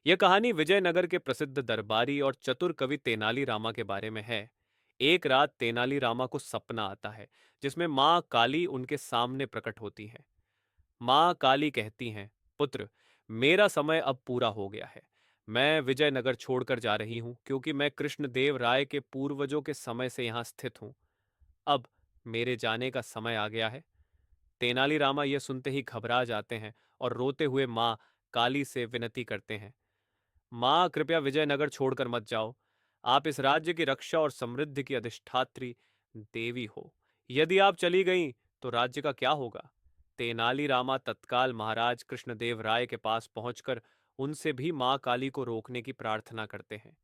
यह कहानी विजयनगर के प्रसिद्ध दरबारी और चतुर कवि तेनाली रामा के बारे में है। एक रात तेनाली रामा को सपना आता है जिसमें माँ काली उनके सामने प्रकट होती है। माँ काली कहती हैं, पुत्र, मेरा समय अब पूरा हो गया है। मैं विजयनगर छोड़कर जा रही हूँ क्योंकि मैं कृष्णदेव राय के पूर्वजों के समय से यहाँ स्थित हूँ। अब मेरे जाने का समय आ गया है। तेनाली रामा यह सुनते ही घबरा जाते हैं और रोते हुए माँ काली से विनती करते हैं, माँ कृपया विजयनगर छोड़कर मत जाओ। आप इस राज्य की रक्षा और समृद्धि की अधिष्ठात्री देवी हो। यदि आप चली गईं तो राज्य का क्या होगा? तेनाली रामा तत्काल महाराज कृष्णदेव राय के पास पहुंचकर उनसे भी माँ काली को रोकने की प्रार्थना करते हैं।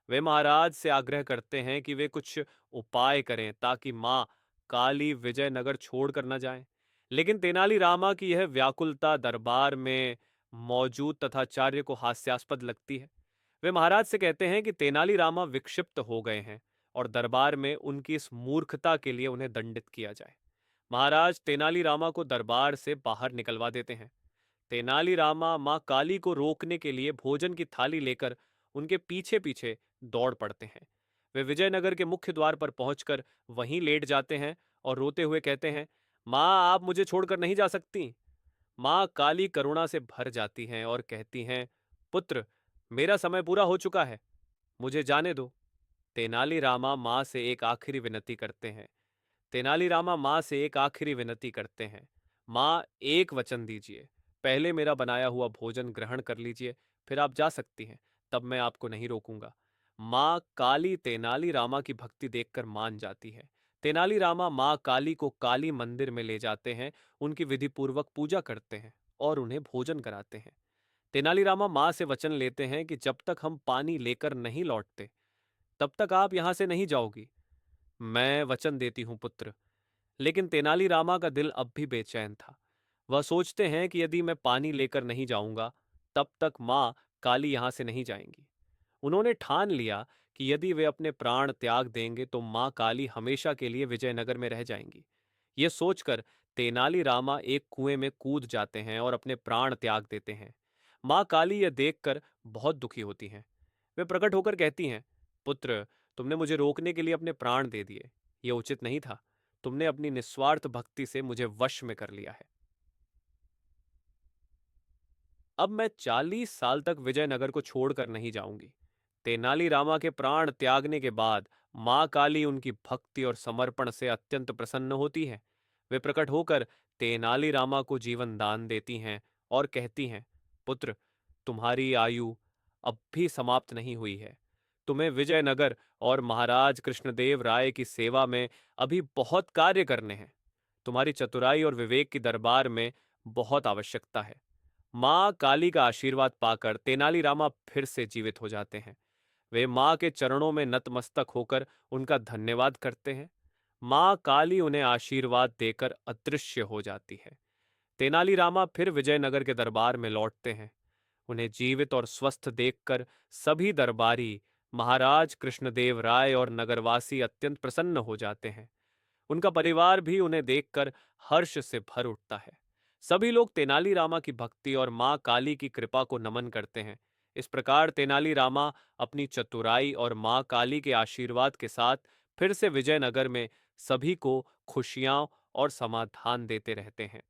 वे महाराज से आग्रह करते हैं कि वे कुछ उपाय करें ताकि माँ काली विजयनगर छोड़कर न जाएं। लेकिन तेनाली रामा की यह व्याकुलता दरबार में मौजूद तथाचार्य को हास्यास्पद लगती है। वे महाराज से कहते हैं कि तेनाली रामा विक्षिप्त हो गए हैं और दरबार में उनकी इस मूर्खता के लिए उन्हें दंडित किया जाए। महाराज तेनाली रामा को दरबार से बाहर निकलवा देते हैं। तेनाली रामा माँ काली को रोकने के लिए भोजन की थाली लेकर उनके पीछे पीछे दौड़ पड़ते हैं। वे विजयनगर के मुख्य द्वार पर पहुंचकर वहीं लेट जाते हैं और रोते हुए कहते हैं, माँ आप मुझे छोड़कर नहीं जा सकती। माँ काली करुणा से भर जाती हैं और कहती हैं, पुत्र, मेरा समय पूरा हो चुका है, मुझे जाने दो। तेनाली रामा माँ से एक आखिरी विनती करते हैं। माँ एक वचन दीजिए, पहले मेरा बनाया हुआ भोजन ग्रहण कर लीजिए, फिर आप जा सकती हैं, तब मैं आपको नहीं रोकूंगा। माँ काली तेनाली रामा की भक्ति देखकर मान जाती है। तेनाली रामा माँ काली को काली मंदिर में ले जाते हैं, उनकी विधि पूर्वक पूजा करते हैं और उन्हें भोजन कराते हैं। तेनालीरामा माँ से वचन लेते हैं कि जब तक हम पानी लेकर नहीं लौटते तब तक आप यहां से नहीं जाओगी। मैं वचन देती हूँ पुत्र। लेकिन तेनालीरामा का दिल अब भी बेचैन था। वह सोचते हैं कि यदि मैं पानी लेकर नहीं जाऊंगा तब तक माँ काली यहां से नहीं जाएंगी। उन्होंने ठान लिया कि यदि वे अपने प्राण त्याग देंगे तो माँ काली हमेशा के लिए विजयनगर में रह जाएंगी। ये सोचकर तेनालीरामा एक कुएं में कूद जाते हैं और अपने प्राण त्याग देते हैं। माँ काली यह देखकर बहुत दुखी होती हैं। वे प्रकट होकर कहती हैं, पुत्र, तुमने मुझे रोकने के लिए अपने प्राण दे दिए। यह उचित नहीं था। तुमने अपनी निस्वार्थ भक्ति से मुझे वश में कर लिया है। अब मैं 40 साल तक विजयनगर को छोड़कर नहीं जाऊंगी। तेनालीरामा के प्राण त्यागने के बाद माँ काली उनकी भक्ति और समर्पण से अत्यंत प्रसन्न होती है। वे प्रकट होकर तेनालीरामा को जीवन दान देती हैं और कहती हैं, पुत्र, तुम्हारी आयु अब भी समाप्त नहीं हुई है। तुम्हें विजयनगर और महाराज कृष्णदेव राय की सेवा में अभी बहुत कार्य करने हैं। तुम्हारी चतुराई और विवेक की दरबार में बहुत आवश्यकता है। माँ काली का आशीर्वाद पाकर तेनालीरामा फिर से जीवित हो जाते हैं। वे माँ के चरणों में नतमस्तक होकर उनका धन्यवाद करते हैं। माँ काली उन्हें आशीर्वाद देकर अदृश्य हो जाती है। तेनालीरामा फिर विजयनगर के दरबार में लौटते हैं। उन्हें जीवित और स्वस्थ देखकर सभी दरबारी, महाराज कृष्णदेव राय और नगरवासी अत्यंत प्रसन्न हो जाते हैं। उनका परिवार भी उन्हें देखकर हर्ष से भर उठता है। सभी लोग तेनालीरामा की भक्ति और माँ काली की कृपा को नमन करते हैं। इस प्रकार तेनालीरामा अपनी चतुराई और माँ काली के आशीर्वाद के साथ फिर से विजयनगर में सभी को खुशियां और समाधान देते रहते हैं।